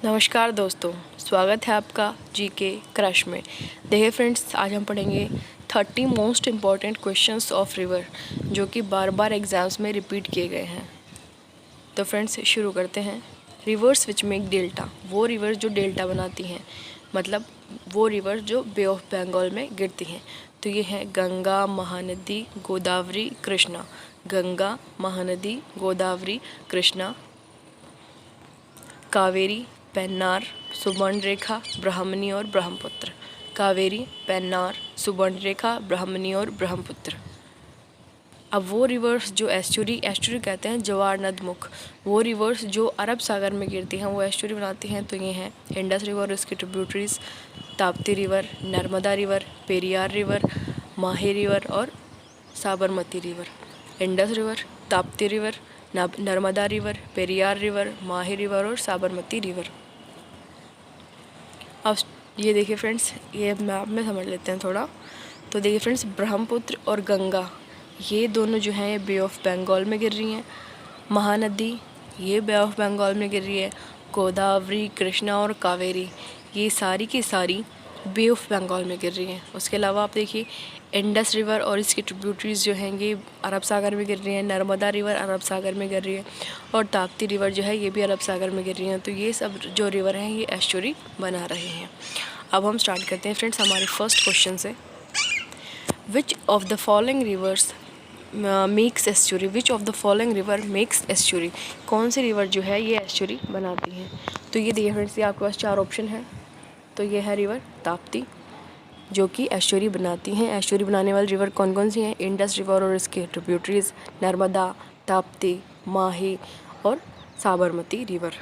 नमस्कार दोस्तों, स्वागत है आपका जीके क्रश में। देखिए फ्रेंड्स, आज हम पढ़ेंगे 30 most important questions of river जो कि बार बार एग्ज़ाम्स में रिपीट किए गए हैं। तो फ्रेंड्स शुरू करते हैं। रिवर्स विच मेक डेल्टा, वो रिवर जो डेल्टा बनाती हैं, मतलब वो रिवर जो बे ऑफ बंगाल में गिरती हैं। तो ये है गंगा, महानदी, गोदावरी, कृष्णा। गंगा, महानदी, गोदावरी, कृष्णा, कावेरी, पेन्नार, सुवर्णरेखा, ब्राह्मणी और ब्रह्मपुत्र। कावेरी, पेन्नार, सुवर्णरेखा, ब्राह्मणी और ब्रह्मपुत्र। अब वो रिवर्स जो एस्चुरी कहते हैं जवार नदमुख, वो रिवर्स जो अरब सागर में गिरती हैं वो एस्चुरी बनाती हैं। तो ये हैं इंडस रिवर और इसकी tributaries, Tapti river, Narmada river, Periyar river, Mahi river और Sabarmati river. Indus river, Tapti river, Narmada river, Periyar river, Mahi river और साबरमती रिवर। अब ये देखिए फ्रेंड्स, ये मैप में समझ लेते हैं थोड़ा। तो देखिए फ्रेंड्स, ब्रह्मपुत्र और गंगा ये दोनों जो हैं ये बे ऑफ बंगाल में गिर रही हैं। महानदी ये बे ऑफ बंगाल में गिर रही है। गोदावरी, कृष्णा और कावेरी ये सारी की सारी बे ऑफ बंगाल में गिर रही हैं। उसके अलावा आप देखिए इंडस रिवर और इसकी ट्रिब्यूटरीज जो हैं ये अरब सागर में गिर रही हैं। नर्मदा रिवर अरब सागर में गिर रही है और ताप्ती रिवर जो है ये भी अरब सागर में गिर रही हैं। तो ये सब जो रिवर हैं ये एस्चुरी बना रहे हैं। अब हम स्टार्ट करते हैं फ्रेंड्स हमारे फर्स्ट क्वेश्चन से। विच of the following rivers makes estuary, which of the following river makes estuary, कौन सी रिवर जो है ये एस्चुरी बनाती हैं। तो ये देखिए फ्रेंड्स, ये आपके पास 4 ऑप्शन है। तो ये है रिवर ताप्ती जो कि एस्चुरी बनाती हैं। एस्चुरी बनाने वाली रिवर कौन कौन सी हैं? इंडस रिवर और इसके ट्रिब्यूटरीज, नर्मदा, ताप्ती, माही और Sabarmati river.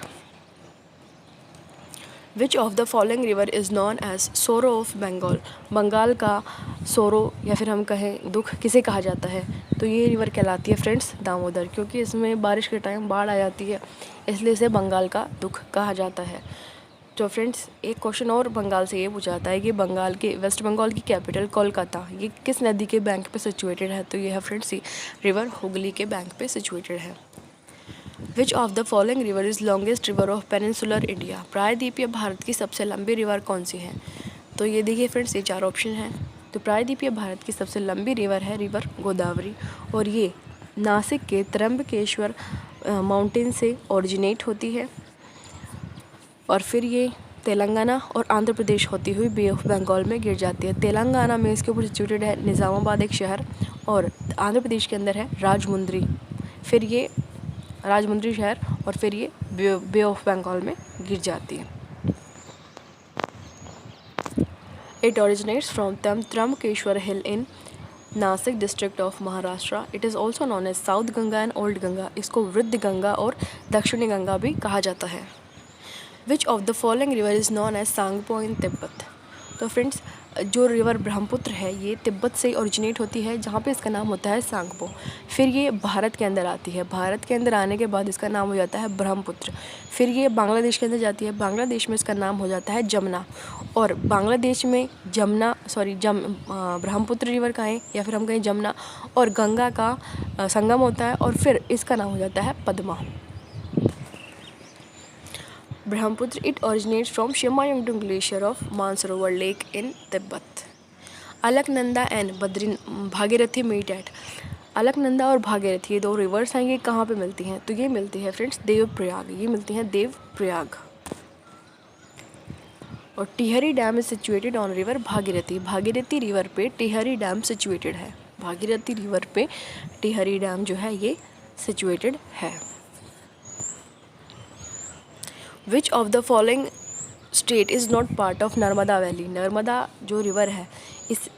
Which of the following river is known as sorrow of Bengal, Bengal का सोरो या फिर हम कहें दुख किसे कहा जाता है? तो ये रिवर कहलाती है फ्रेंड्स दामोदर, क्योंकि इसमें बारिश के टाइम बाढ़ आ जाती है, इसलिए इसे बंगाल का दुख कहा जाता है। तो फ्रेंड्स एक क्वेश्चन और बंगाल से ये पूछा जाता है कि बंगाल के वेस्ट बंगाल की कैपिटल कोलकाता ये किस नदी के बैंक पे सिचुएटेड है? तो ये है फ्रेंड्स रिवर हुगली के बैंक पे सिचुएटेड है। Which of the following river is longest river of peninsular India, प्रायद्वीपीय भारत की सबसे लंबी रिवर कौन सी है? तो ये देखिए फ्रेंड्स, ये 4 ऑप्शन हैं। तो प्रायद्वीपीय भारत की सबसे लंबी रिवर है रिवर गोदावरी और ये नासिक के त्र्यंबकेश्वर माउंटेन से ओरिजिनेट होती है और फिर ये तेलंगाना और आंध्र प्रदेश होती हुई बे ऑफ बंगाल में गिर जाती है। तेलंगाना में इसके ऊपर सिचुएटेड है निज़ामाबाद एक शहर और आंध्र प्रदेश के अंदर है राजमुंद्री, फिर ये राजमुंद्री शहर और फिर ये बे ऑफ बंगाल में गिर जाती है। It originates from Trimbakeshwar hill in Nashik district of Maharashtra. It is also known as south Ganga and old Ganga, इसको वृद्ध गंगा और दक्षिणी गंगा भी कहा जाता है। Which of the following river is known as Tsangpo in Tibet. तो फ्रेंड्स जो रिवर ब्रह्मपुत्र है ये तिब्बत से ओरिजिनेट होती है, जहाँ पे इसका नाम होता है सांगपो। फिर ये भारत के अंदर आती है, भारत के अंदर आने के बाद इसका नाम हो जाता है ब्रह्मपुत्र। फिर ये बांग्लादेश के अंदर जाती है, बांग्लादेश में इसका नाम हो जाता है जमुना। और बांग्लादेश में ब्रह्मपुत्र रिवर का है या फिर हम कहें जमुना और गंगा का संगम होता है और फिर इसका नाम हो जाता है Padma. Brahmaputra it originates from Chemayungdung glacier of Mansarovar lake in Tibet. Alaknanda and Bhagirathi meet at, Alaknanda और भागीरथी ये 2 रिवर्स हैं, ये कहाँ पे मिलती हैं? तो ये मिलती है फ्रेंड्स देवप्रयाग, ये मिलती हैं देवप्रयाग। और Tehri dam is situated on river Bhagirathi, Bhagirathi river पे टिहरी डैम सिचुएटेड है। भागीरथी रिवर पे टिहरी डैम जो है ये सिचुएटेड है। Which of the following state is not part of Narmada valley, Narmada जो रिवर है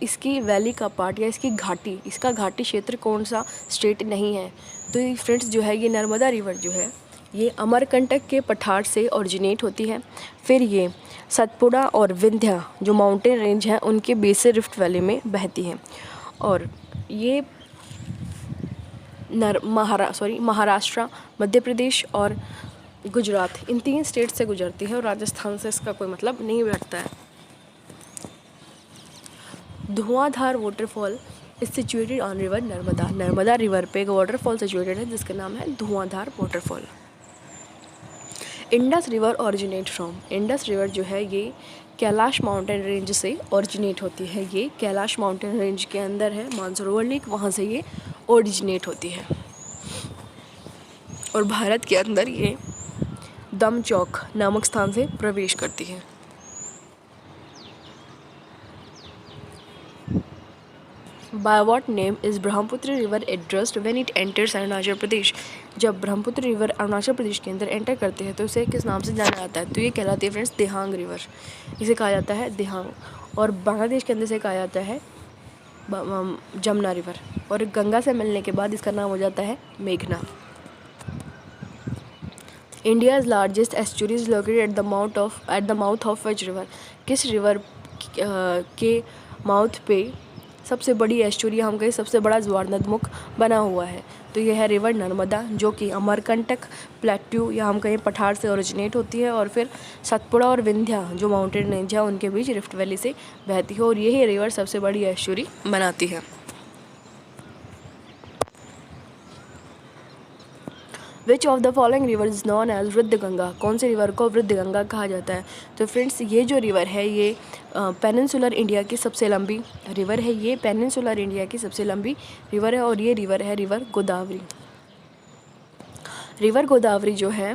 इसकी वैली का पार्ट या इसकी घाटी, इसका घाटी क्षेत्र कौन सा स्टेट नहीं है? तो ये फ्रेंड्स जो है ये नर्मदा रिवर जो है ये अमरकंटक के पठार से ओरिजिनेट होती है। फिर ये सतपुड़ा और विंध्या जो माउंटेन रेंज हैं उनके बेस से रिफ्ट वैली में बहती हैं और ये महाराष्ट्र, मध्य प्रदेश और गुजरात इन 3 स्टेट से गुजरती है और राजस्थान से इसका कोई मतलब नहीं बैठता है। धुआंधार waterfall is situated on river Narmada, Narmada river पे एक वाटरफॉल सिचुएटेड है जिसका नाम है धुआंधार waterfall. Indus river originate from, Indus river जो है ये कैलाश माउंटेन रेंज से ओरिजिनेट होती है। ये कैलाश माउंटेन रेंज के अंदर है मानसरोवर लेक, वहाँ से ये ओरिजिनेट होती है और भारत के अंदर ये दमचौक नामक स्थान से प्रवेश करती है। By what name is Brahmaputra river addressed when it enters Arunachal Pradesh? जब ब्रह्मपुत्र रिवर अरुणाचल प्रदेश के अंदर एंटर करते हैं तो इसे किस नाम से जाना जाता है? तो ये कहलाती है फ्रेंड्स दिहांग रिवर, इसे कहा जाता है दिहांग। और बांग्लादेश के अंदर से कहा जाता है जमुना रिवर, और गंगा से मिलने के बाद इसका नाम हो जाता है मेघना। India's largest estuary is located at the mouth of which river? किस रिवर के माउथ पे सबसे बड़ी एस्चुरी, हम कहें सबसे बड़ा ज्वारनदमुख बना हुआ है? तो यह है रिवर नर्मदा, जो कि अमरकंटक प्लेट्यू या हम कहें पठार से ओरिजिनेट होती है और फिर सतपुड़ा और विंध्या जो माउंटेन रेंज है उनके बीच रिफ्ट वैली से बहती है, और यही रिवर सबसे बड़ी एस्चुरी बनाती है। Which of the following river is known as Vriddha Ganga? कौन से रिवर को वृद्ध गंगा कहा जाता है? तो फ्रेंड्स ये जो रिवर है ये पेनिनसुलर इंडिया की सबसे लंबी रिवर है। ये पेनिनसुलर इंडिया की सबसे लंबी रिवर है और ये रिवर है रिवर गोदावरी। रिवर गोदावरी जो है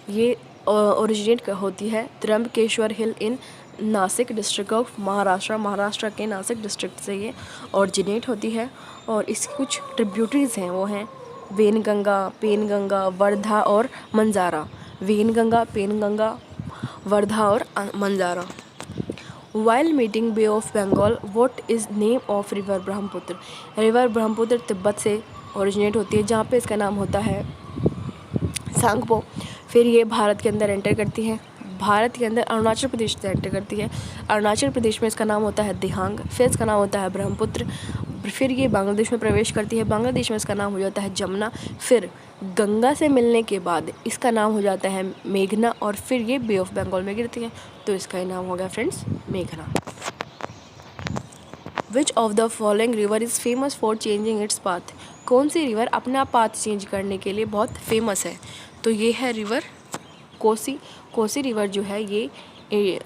ये ओरिजिनेट होती है Trimbakeshwar hill in Nashik district of Maharashtra, Maharashtra के नासिक डिस्ट्रिक्ट से ये ओरिजिनेट होती है। और इसकी कुछ ट्रिब्यूटरीज हैं, वो हैं वेनगंगा, पेनगंगा, वर्धा और मंजारा। वेनगंगा, पेनगंगा, वर्धा और Manjra. While meeting bay of Bengal what is name of river Brahmaputra? River Brahmaputra Tibet से ओरिजिनेट होती है, जहाँ पे इसका नाम होता है सांगपो। फिर ये भारत के अंदर एंटर करती है, भारत के अंदर अरुणाचल प्रदेश से एंटर करती है। अरुणाचल प्रदेश में इसका नाम होता है दिहांग, फिर इसका नाम होता है ब्रह्मपुत्र। फिर ये बांग्लादेश में प्रवेश करती है, बांग्लादेश में इसका नाम हो जाता है जमुना। फिर गंगा से मिलने के बाद इसका नाम हो जाता है मेघना, और फिर ये बे ऑफ बंगाल में गिरती है, तो इसका ही नाम हो गया फ्रेंड्स मेघना। विच of the following river is famous for changing its path? कौन सी रिवर अपना पाथ चेंज करने के लिए बहुत फेमस है? तो ये है रिवर कोसी। कोसी रिवर जो है ये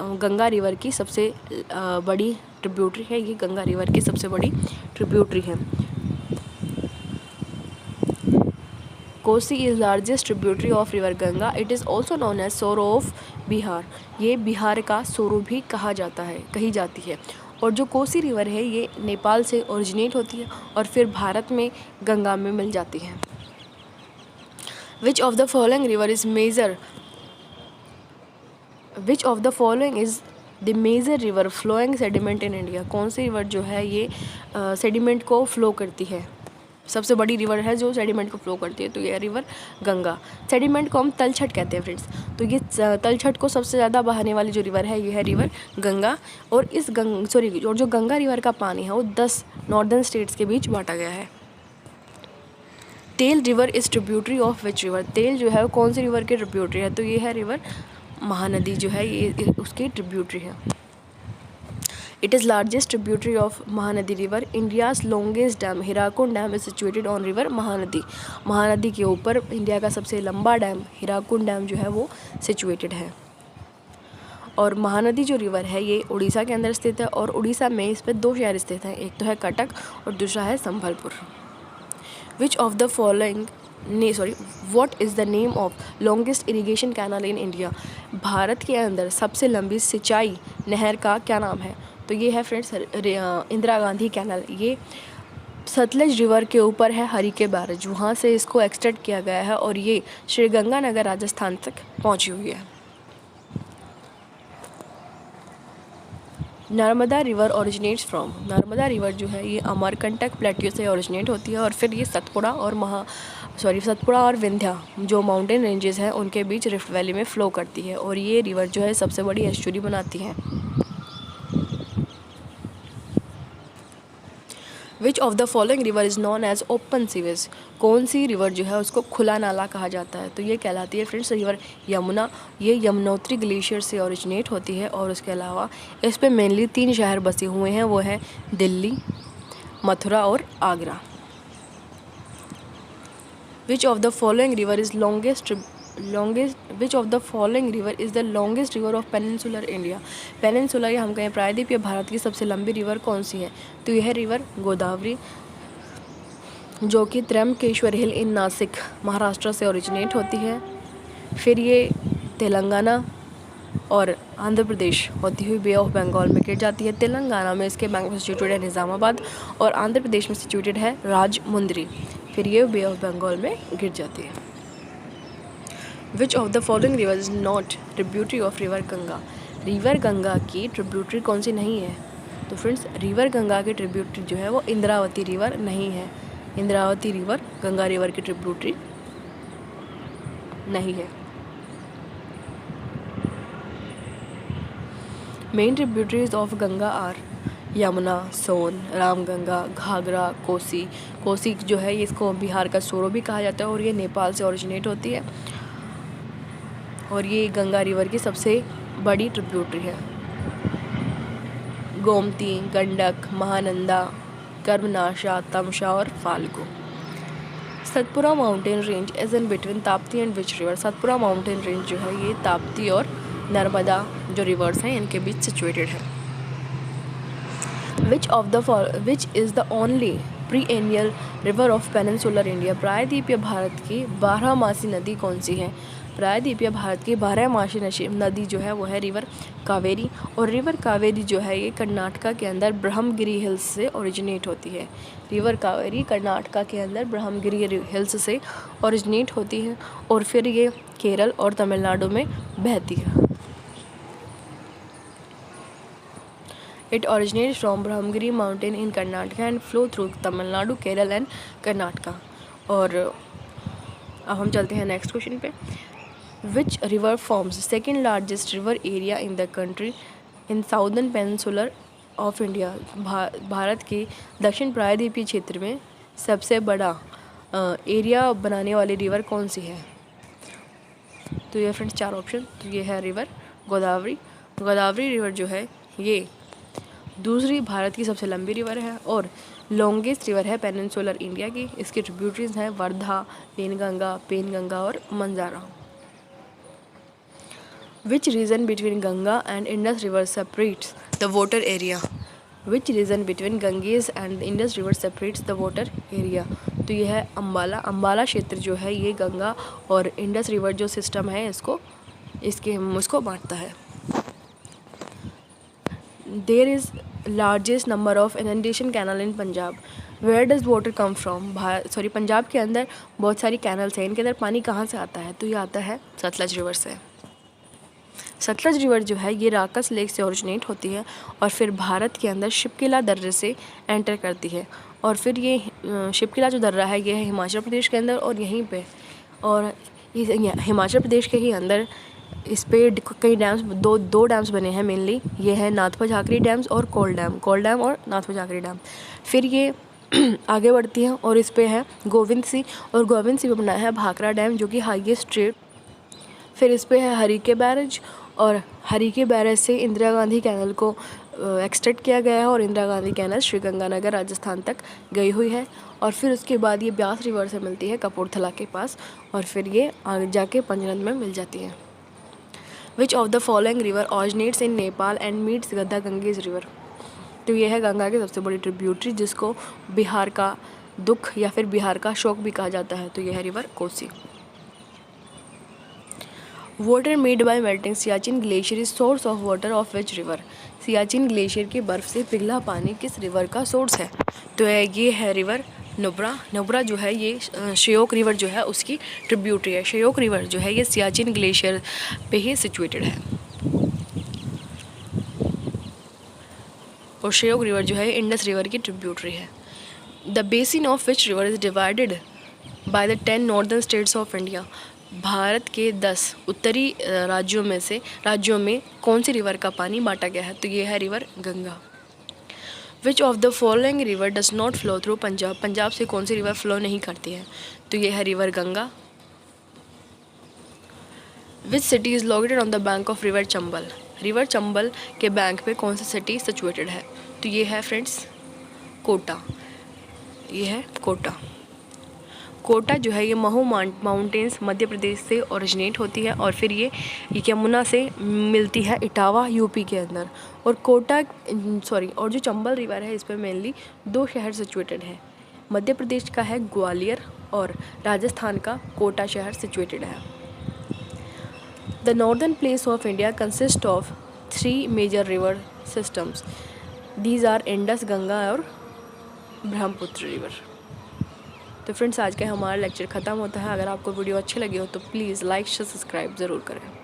गंगा रिवर की सबसे बड़ी ट्रिब्यूटरी है। ये गंगा रिवर की सबसे बड़ी ट्रिब्यूटरी है। Kosi is largest tributary of river Ganga. It is also known as sorrow of Bihar. ये बिहार का सोरो भी कहा जाता है, कही जाती है। और जो कोसी रिवर है ये नेपाल से ओरिजिनेट होती है और फिर भारत में गंगा में मिल जाती है। Which of the following river is major which of the following is the major river flowing sediment in India? कौन सी रिवर जो है ये सेडिमेंट को फ्लो करती है? सबसे बड़ी रिवर है जो सेडिमेंट को फ्लो करती है, तो ये रिवर गंगा। सेडिमेंट को हम तलछट कहते हैं फ्रेंड्स, तो ये तलछट को सबसे ज़्यादा बहाने वाली जो रिवर है ये है रिवर गंगा। और इस और जो गंगा रिवर का पानी है वो 10 नॉर्दर्न स्टेट्स के बीच बांटा गया है। तेल river is tributary of which river? तेल जो है वो कौन सी रिवर की ट्रिब्यूटरी है? तो ये है रिवर महानदी जो है ये उसकी ट्रिब्यूटरी है। It is largest tributary of Mahanadi river. India's longest dam Hirakud dam is situated on river Mahanadi. Mahanadi के ऊपर इंडिया का सबसे लंबा डैम हीराकुंड डैम जो है वो सिचुएटेड है। और महानदी जो रिवर है ये उड़ीसा के अंदर स्थित है और उड़ीसा में इस पर 2 शहर स्थित हैं, एक तो है कटक और दूसरा है संबलपुर। विच of the following what is the name of longest irrigation canal in India? Bharat के अंदर सबसे लंबी सिंचाई नहर का क्या नाम है? तो ये है फ्रेंड्स इंदिरा गांधी कैनाल। ये सतलज रिवर के ऊपर है हरिके बैरेज, वहाँ से इसको एक्सटेंड किया गया है और ये श्री गंगानगर राजस्थान तक पहुँची हुई है। Narmada river originates from. Narmada river जो है ये अमरकंटक प्लेट्यू से ओरिजिनेट होती है और फिर ये सतपुड़ा और विंध्या जो माउंटेन रेंजेस हैं उनके बीच रिफ्ट वैली में फ़्लो करती है और ये रिवर जो है सबसे बड़ी एस्चुरी बनाती है। Which of the following river is known as open sewage? कौन सी रिवर जो है उसको खुला नाला कहा जाता है? तो ये कहलाती है फ्रेंड्स रिवर यमुना। ये यमुनोत्री ग्लेशियर से ओरिजिनेट होती है और उसके अलावा इस पे मेनली 3 शहर बसे हुए हैं, वो हैं दिल्ली, मथुरा और आगरा। विच of the following river is longest longest which of the following river is the longest river of peninsular India. Peninsular या हम कहें प्रायद्वीपीय भारत की सबसे लंबी रिवर कौन सी है? तो यह रिवर गोदावरी, जो कि त्र्यंबकेश्वर हिल इन नासिक महाराष्ट्र से ओरिजिनेट होती है। फिर ये तेलंगाना और आंध्र प्रदेश होती हुई बे ऑफ बंगाल में गिर जाती है। तेलंगाना में इसके बैंक में सिचुएटेड है निज़ामाबाद और आंध्र प्रदेश में सिचुएटेड है राजमुंद्री। फिर ये बे ऑफ बंगाल में गिर जाती है। Which of the following river is not tributary of river Ganga. River Ganga की ट्रिब्यूटरी कौन सी नहीं है? तो फ्रेंड्स, रिवर गंगा की ट्रिब्यूटरी जो है वो इंद्रावती रिवर नहीं है। इंद्रावती रिवर गंगा रिवर की ट्रिब्यूटरी नहीं है। Main tributaries of Ganga are Yamuna, Son, Ramganga, Ghaghara, Kosi. Kosi जो है इसको बिहार का सोरो भी कहा जाता है और ये नेपाल से ओरिजिनेट होती है और ये गंगा रिवर की सबसे बड़ी ट्रिब्यूटरी है। गोमती, गंडक, महानंदा, कर्मनाशा, तमशा और Falgu. Satpura mountain range is in between Tapti and which river. Satpura mountain range जो है ये ताप्ती और नर्मदा जो रिवर्स हैं इनके बीच सिचुएटेड है। Which is the only perennial river of peninsular India. प्रायद्वीपीय भारत की 12मासी नदी कौन सी है? प्रायद्वीपीय भारत की 12मासी नदी जो है वो है रिवर कावेरी और रिवर कावेरी जो है ये कर्नाटका के अंदर ब्रह्मगिरी हिल्स से ओरिजिनेट होती है। रिवर कावेरी कर्नाटका के अंदर ब्रह्मगिरी हिल्स से ओरिजिनेट होती है और फिर ये केरल और तमिलनाडु में बहती है। It originates from Brahmagiri mountain in Karnataka and flow through Tamil Nadu, Kerala and Karnataka। और अब हम चलते हैं नेक्स्ट क्वेश्चन पे। Which river forms second largest river area in the country in southern peninsular of India। Bharat के दक्षिण प्रायद्वीपीय क्षेत्र में सबसे बड़ा एरिया बनाने वाली रिवर कौन सी है? तो ये फ्रेंड्स 4 ऑप्शन। तो ये है रिवर गोदावरी। गोदावरी रिवर जो है ये दूसरी भारत की सबसे लंबी रिवर है और लॉन्गेस्ट रिवर है पेनिनसुलर इंडिया की। इसकी ट्रिब्यूटरीज हैं वर्धा, पेनगंगा और Manjra. Which region between Ganga and Indus river separates the water area. Which region between Ganges and Indus river separates the water area. तो ये है अम्बाला क्षेत्र जो है ये गंगा और इंडस रिवर जो सिस्टम है उसको बांटता है। There is largest number of inundation canal in Punjab. Where does water come from? Punjab के अंदर बहुत सारी कैनल्स हैं। इनके अंदर पानी कहाँ से आता है? तो ये आता है सतलज रिवर से। सतलज रिवर जो है ये राकस लेक से ओरिजिनेट होती है और फिर भारत के अंदर शिपकिला दर्रे से एंटर करती है और फिर ये शिपकिला जो दर्रा है ये है हिमाचल प्रदेश के अंदर और यहीं पे और हिमाचल प्रदेश के ही अंदर इस पे कई डैम्स दो डैम्स बने हैं मेनली। ये है नाथपा झाकरी डैम्स और कोल डैम और नाथपा झाकरी डैम। फिर ये आगे बढ़ती हैं और इस पे है गोविंद सी और गोविंद सी पे बना है भाखड़ा डैम जो कि हाईएस्ट स्टेट। फिर इस पे है हरीके बैरेज और हरीके बैरेज से इंदिरा गांधी कैनल को एक्सटेंड किया गया है और इंदिरा गांधी कैनल श्रीगंगानगर राजस्थान तक गई हुई है। और फिर उसके बाद ये ब्यास रिवर से मिलती है कपूरथला के पास और फिर ये आगे जाके पंजनद में मिल जाती है। Which of the following river originates in Nepal and meets गद्दा गंगेज रिवर। तो ये है गंगा की सबसे बड़ी ट्रिब्यूटरी जिसको बिहार का दुख या फिर बिहार का शोक भी कहा जाता है। तो यह है river Kosi. Water made by melting Siachen glacier is source of water of which river. Siachen glacier की बर्फ़ से पिघला पानी किस रिवर का सोर्स है? तो ये है रिवर नुब्रा जो है ये श्योक रिवर जो है उसकी ट्रिब्यूटरी है। श्योक रिवर जो है ये सियाचिन ग्लेशियर पे ही सिचुएटेड है और श्योक रिवर जो है इंडस रिवर की ट्रिब्यूटरी है। The basin of which river is divided by the 10 northern states of India. Bharat के 10 उत्तरी राज्यों में कौन सी रिवर का पानी बांटा गया है? तो ये है river Ganga. Which of the following river does not flow through Punjab. Punjab से कौन सी रिवर फ्लो नहीं करती है? तो ये है river Ganga. Which city is located on the bank of river Chambal. River Chambal के बैंक पे कौन सी सिटी सिचुएटेड है? तो ये है फ्रेंड्स कोटा। ये है कोटा। कोटा जो है ये महू माउंटेन्स मध्य प्रदेश से ओरिजिनेट होती है और फिर ये यमुना से मिलती है इटावा यूपी के अंदर। और और जो चंबल रिवर है इस पर मेनली 2 शहर सिचुएटेड है। मध्य प्रदेश का है ग्वालियर और राजस्थान का कोटा शहर सिचुएटेड है। The northern place of India consist of 3 major river systems. These are Indus, Ganga और ब्रह्मपुत्र रिवर। तो फ्रेंड्स आज का हमारा लेक्चर ख़त्म होता है। अगर आपको वीडियो अच्छी लगी हो तो प्लीज़ लाइक सब्सक्राइब ज़रूर करें।